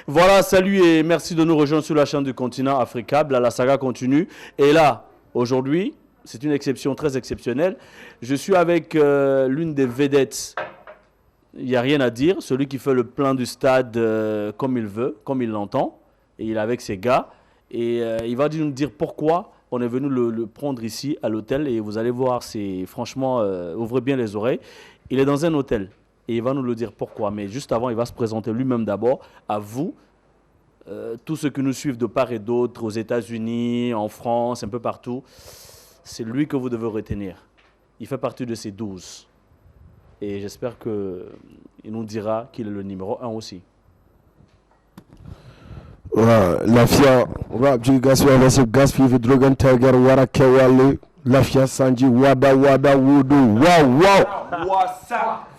Voilà, salut et merci de nous rejoindre sur la chaîne du continent africable. Là, la saga continue. Et là, aujourd'hui, c'est une exception très exceptionnelle. Je suis avec l'une des vedettes. Il n'y a rien à dire. Celui qui fait le plein du stade comme il veut, comme il l'entend. Et il est avec ses gars. Et il va nous dire pourquoi on est venu le prendre ici à l'hôtel. Et vous allez voir, c'est franchement, ouvrez bien les oreilles. Il est dans un hôtel. Et il va nous le dire pourquoi. Mais juste avant, il va se présenter lui-même d'abord à vous, tous ceux qui nous suivent de part et d'autre, aux États-Unis, en France, un peu partout. C'est lui que vous devez retenir. Il fait partie de ces 12. Et j'espère qu'il nous dira qu'il est le numéro 1 aussi. Lafiya rap ji gaskiya ba su gas fifi drogan tiger wara kewale lafiya sanji wada wudu wow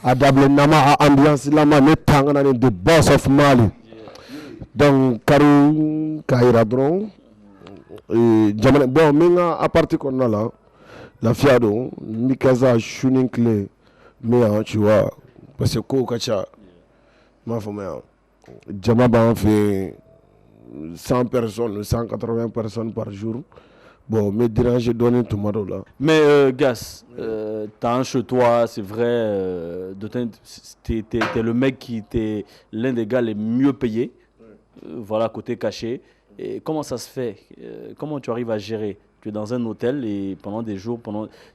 a double nama a ambiance lama ne tangana ni the boss of Mali donc karu kaira dron jamana bon minga a partir qu'on a là lafiya do mikaza shooting clé mais tu vois parce que ko kacha ma femme jama ba fait 100 personnes, 180 personnes par jour. Bon, me déranger donner tout le monde là. Mais Gas, t'as un chez toi, c'est vrai, t'es le mec qui était l'un des gars les mieux payés, voilà, côté caché. Et comment ça se fait? Comment tu arrives à gérer? Tu es dans un hôtel et pendant des jours,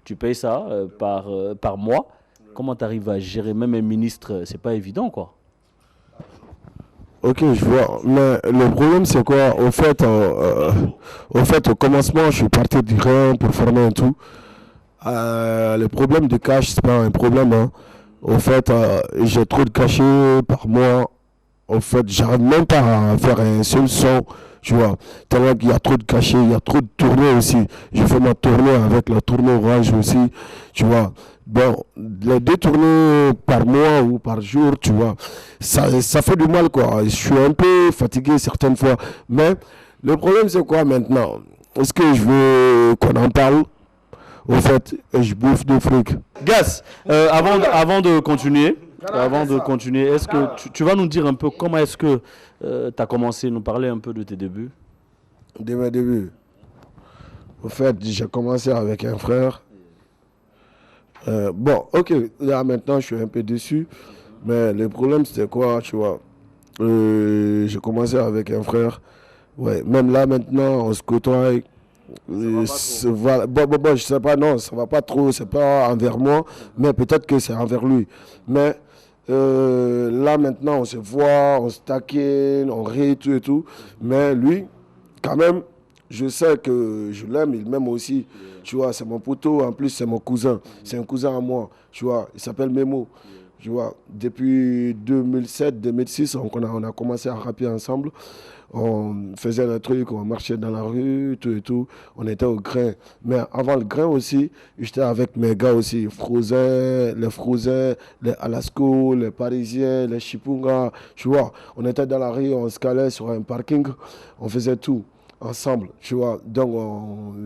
tu payes ça par mois. Comment tu arrives à gérer? Même un ministre, c'est pas évident, quoi. Ok, je vois. Mais le problème, c'est quoi? Au commencement, je suis parti du Rhin pour former un tout. Le problème de cash, c'est pas un problème, hein. Au fait, j'ai trop de cachets par mois. Au fait, j'arrive même pas à faire un seul son, tu vois. Tellement qu'il y a trop de cachets, il y a trop de tournées aussi. Je fais ma tournée avec la tournée Orange aussi, tu vois. Bon, les 2 tournées par mois ou par jour, tu vois, ça fait du mal, quoi. Je suis un peu fatigué certaines fois. Mais le problème, c'est quoi maintenant? Est-ce que je veux qu'on en parle? Au fait, je bouffe de fric. Gas, avant de continuer, est-ce que tu vas nous dire un peu comment est-ce que tu as commencé, nous parler un peu de tes débuts? Dès mes débuts, au fait, j'ai commencé avec un frère. Bon, ok, là maintenant je suis un peu déçu, mais le problème c'était quoi, tu vois? J'ai commencé avec un frère, ouais, même là maintenant on se côtoie. Voilà. Bon, je sais pas, non, ça va pas trop, c'est pas envers moi, mais peut-être que c'est envers lui. Mais là maintenant on se voit, on se taquine, on rit, tout et tout, mais lui, quand même, je sais que je l'aime, il m'aime aussi. Tu vois, c'est mon poteau, en plus c'est mon cousin. C'est un cousin à moi, tu vois, il s'appelle Memo. Tu vois, depuis 2007-2006, on a commencé à rapper ensemble. On faisait des trucs, on marchait dans la rue, tout et tout. On était au grain. Mais avant le grain aussi, j'étais avec mes gars aussi. Frouzin, les Alasco, les Parisiens, les Chipunga. Tu vois, on était dans la rue, on se calait sur un parking. On faisait tout ensemble, tu vois. Donc,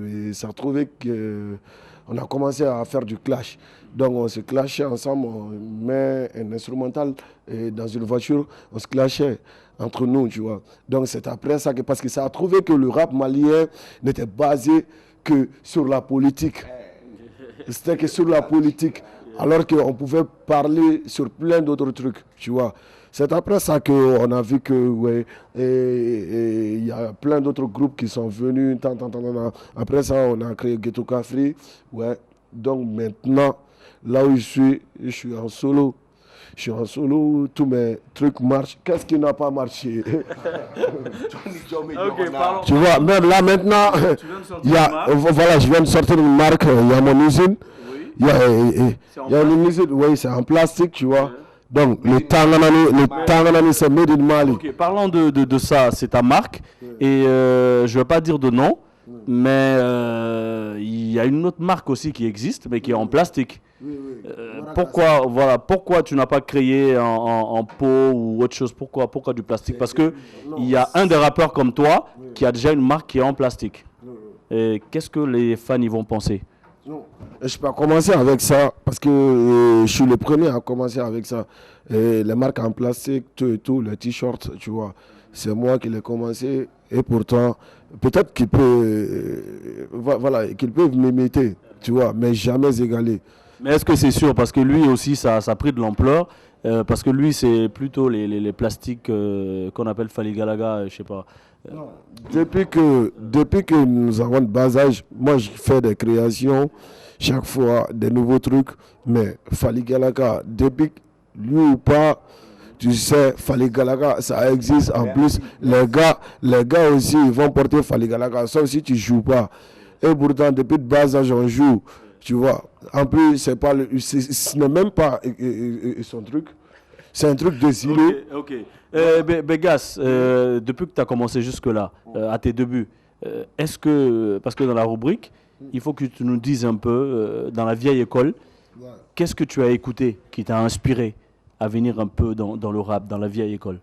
il s'est retrouvé qu'on a commencé à faire du clash. Donc, on se clashait ensemble, on met un instrumental dans une voiture, on se clashait entre nous, tu vois. Donc, c'est après ça que, parce que ça a trouvé que le rap malien n'était basé que sur la politique. C'était que sur la politique, alors qu'on pouvait parler sur plein d'autres trucs, tu vois. C'est après ça qu'on a vu que, ouais, il y a plein d'autres groupes qui sont venus. Après ça, on a créé Ghetto Cafri, ouais. Donc maintenant, là où je suis en solo. Je suis en solo, tous mes trucs marchent. Qu'est-ce qui n'a pas marché? Ok, Tu vois, même là maintenant, voilà, je viens de sortir une marque, il y a mon usine. Oui. Il y a une usine, oui, c'est en plastique, tu vois. Donc, le Tanganani, c'est made in Mali. Ok, parlons de ça, c'est ta marque. Et je ne vais pas dire de nom, mais il y a une autre marque aussi qui existe, mais qui est en plastique. Pourquoi tu n'as pas créé en peau ou autre chose? Pourquoi du plastique? Parce que il y a un des rappeurs comme toi qui a déjà une marque qui est en plastique. Et qu'est-ce que les fans y vont penser? Non, je peux commencer avec ça parce que je suis le premier à commencer avec ça. Et les marques en plastique, tout et tout, les t-shirts, tu vois. c'est moi qui l'ai commencé. Et pourtant, peut-être qu'ils peuvent, voilà, qu'ils peuvent m'imiter, tu vois, mais jamais égaler. Mais est-ce que c'est sûr? Parce que lui aussi, ça a pris de l'ampleur. Parce que lui, c'est plutôt les plastiques qu'on appelle Faligalaga, je sais pas. Depuis que nous avons de bas âge, moi je fais des créations, chaque fois des nouveaux trucs, mais Faligalaga, depuis lui ou pas, tu sais, Faligalaga, ça existe. En plus, les gars aussi, ils vont porter Faligalaga, sauf si tu joues pas. Et pourtant, depuis de bas âge, on joue, tu vois. En plus, ce n'est même pas son truc. C'est un truc de silo. Ok. Begas, depuis que tu as commencé jusque-là, à tes débuts, est-ce que, parce que dans la rubrique, il faut que tu nous dises un peu, dans la vieille école, qu'est-ce que tu as écouté qui t'a inspiré à venir un peu dans le rap, dans la vieille école?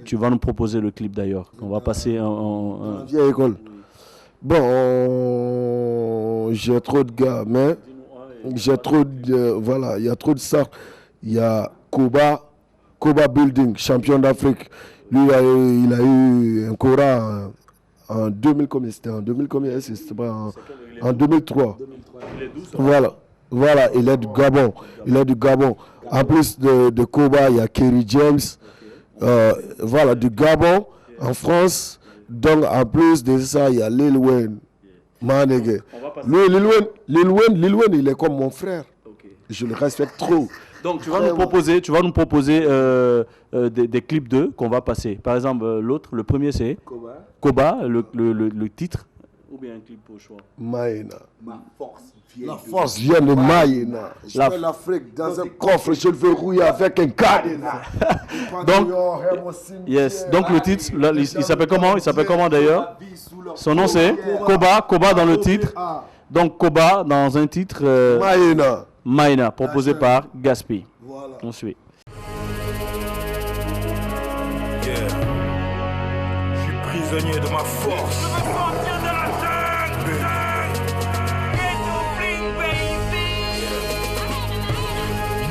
Tu vas nous proposer le clip d'ailleurs, qu'on va passer dans la vieille école. Bon, j'ai trop de gars, mais j'ai trop de... Voilà, il y a trop de ça. Il y a Koba Building, champion d'Afrique. Lui, il a eu un Cora en 2000, combien c'était? En 2000, combien? C'était pas en 2003. Voilà, il est du Gabon. En plus de Koba, il y a Kerry James. Voilà, du Gabon, en France. Donc, en plus de ça, il y a Lil Wayne. Manege. Lui, Lil Wayne, il est comme mon frère. Je le respecte trop. Donc, tu vas nous proposer des clips d'eux qu'on va passer. Par exemple, le premier c'est Koba, le titre. Ou bien un clip au choix. Maïna. La force vient de Maïna. Je fais l'Afrique dans un coffre, je le verrouille avec un cadenas. Donc le titre, là, il s'appelle comment? Il s'appelle comment d'ailleurs? Son nom c'est Koba dans le titre. Donc Koba dans un titre Maïna, proposé par Gaspi. Voilà. On suit. Je suis prisonnier de ma force.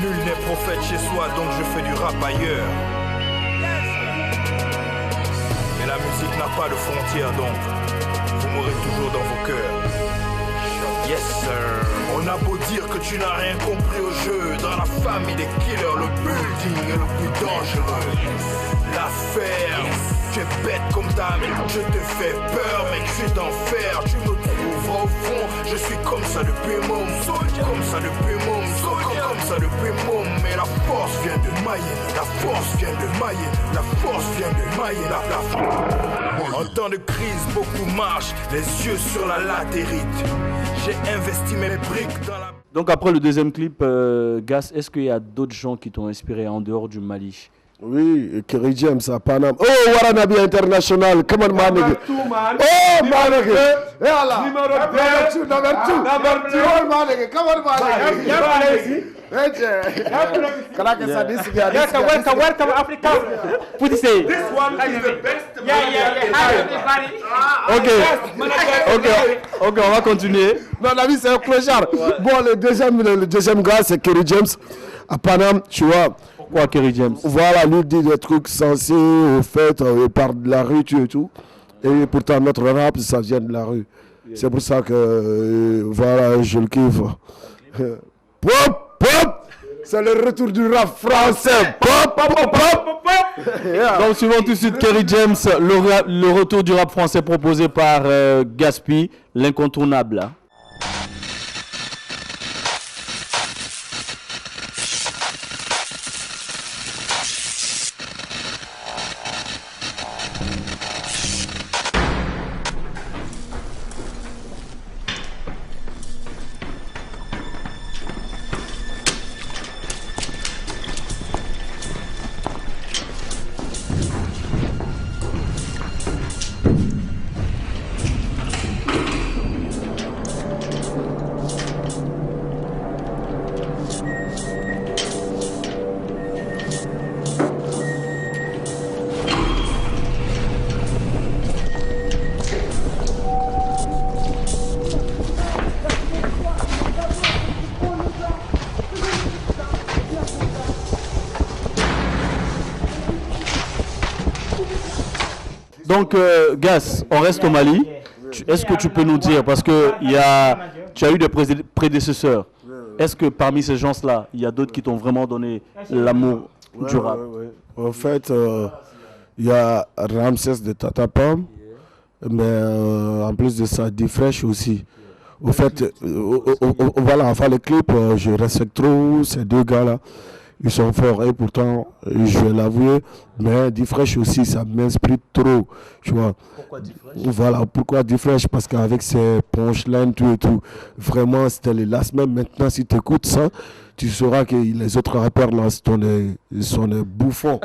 Nul n'est prophète chez soi, donc je fais du rap ailleurs. Mais la musique n'a pas de frontières, donc vous mourrez toujours dans vos cœurs. Yes sir. On a beau dire que tu n'as rien compris au jeu. Dans la famille des killers, le building est le plus dangereux. L'affaire, tu es bête comme ta mère. Je te fais peur, mec, je suis d'enfer. Tu me trouveras au fond, je suis comme ça depuis môme. Comme ça depuis môme, comme ça depuis môme. Mais la force vient de mailler, la force vient de mailler, la force vient de mailler, En temps de crise, beaucoup marchent, les yeux sur la latérite. J'ai investi mes briques dans la... Donc après le deuxième clip, Gas, est-ce qu'il y a d'autres gens qui t'ont inspiré en dehors du Mali? Oui, Kerry James à Panama. Oh, Waranabi International. Come on, man. Oh, man. Voilà. Number two. Oh, man. Come on, man. Welcome, Africa. Put it say. This one is the best. Ok, on va continuer. Non, la vie, c'est un clochard. Bon, le deuxième gars, c'est Kerry James à Panama, tu vois. Pourquoi Kerry James? Voilà, lui dit des trucs sensés, au fait, il parle de la rue, et tout. Et pourtant, notre rap, ça vient de la rue. C'est pour ça que, voilà, je le kiffe. Pop, pop! C'est le retour du rap français. Pop, pop, pop, pop! Donc, suivons tout de suite Kerry James, le retour du rap français proposé par Gaspi, l'incontournable. Donc, Gas, on reste au Mali. Est-ce que tu peux nous dire, parce que tu as eu des prédécesseurs, est-ce que parmi ces gens-là, il y a d'autres qui t'ont vraiment donné l'amour du rap? En fait, il y a Ramsès de Tatapam, mais en plus de ça, D-Fresh aussi. Au fait, voilà, enfin le clip, je respecte trop ces deux gars-là. Ils sont forts et pourtant, je vais l'avouer, mais D-Fresh aussi, ça m'inspire trop, tu vois. Pourquoi D-Fresh? Voilà, pourquoi D-Fresh? Parce qu'avec ses punchlines, tout et tout, vraiment, c'était les last même. Maintenant, si tu écoutes ça, tu sauras que les autres rappeurs là sont des bouffons.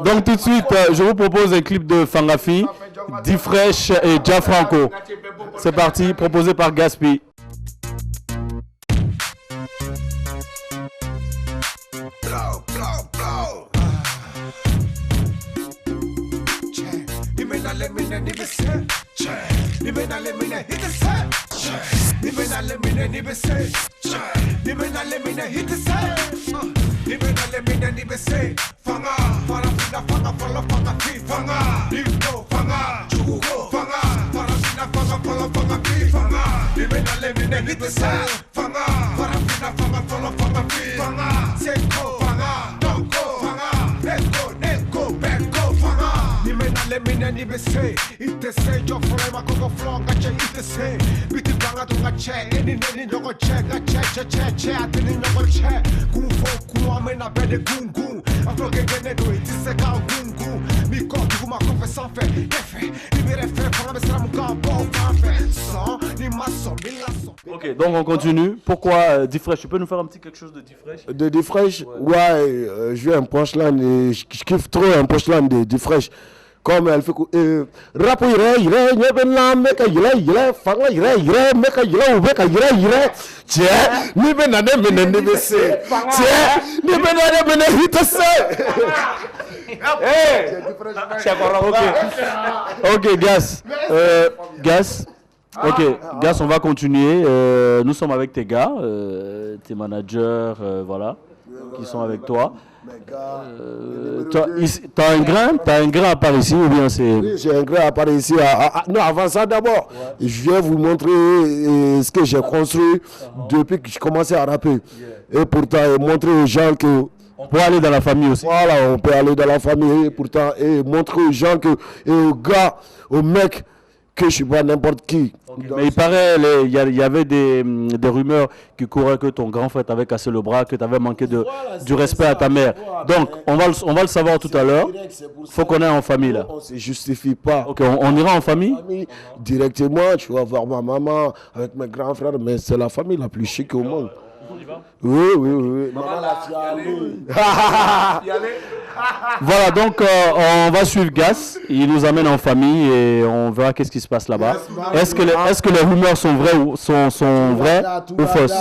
Donc tout de suite, je vous propose un clip de Fangafi, D-Fresh et Gianfranco. C'est parti, proposé par Gaspi. Ok, donc on continue. Pourquoi D-Fresh? Tu peux nous faire un petit quelque chose de D-Fresh? De D-Fresh, ouais, je vais un punchline et je kiffe trop un punchline de D-Fresh. Comme elle fait rap Ok, Gas. Gas. Ok, Gas, on va continuer. Nous sommes avec tes gars, tes managers, voilà, qui sont avec toi. T'as un grain à part ici ou bien c'est... Oui, j'ai un grain à part ici. Non, avant ça d'abord, je viens vous montrer ce que j'ai construit depuis que je commençais à rapper. Et pourtant, montrer aux gens que... On peut aller dans la famille aussi. Voilà, on peut aller dans la famille et pourtant, et montrer aux gens que, et aux gars, aux mecs, que je suis pas n'importe qui. Okay. Mais il paraît, il y avait des rumeurs qui couraient que ton grand frère t'avait cassé le bras, que tu avais manqué du respect à ta mère. Donc, on va le savoir tout à l'heure. Il faut qu'on aille en famille là. On ne se justifie pas. Ok, on ira en famille. Directement, tu vas voir ma maman avec mes grands frères, mais c'est la famille la plus chic au monde. On y va? Oui. Voilà, donc on va suivre Gas. Il nous amène en famille et on verra qu'est-ce qui se passe là-bas. Est-ce que les rumeurs sont vraies ou fausses?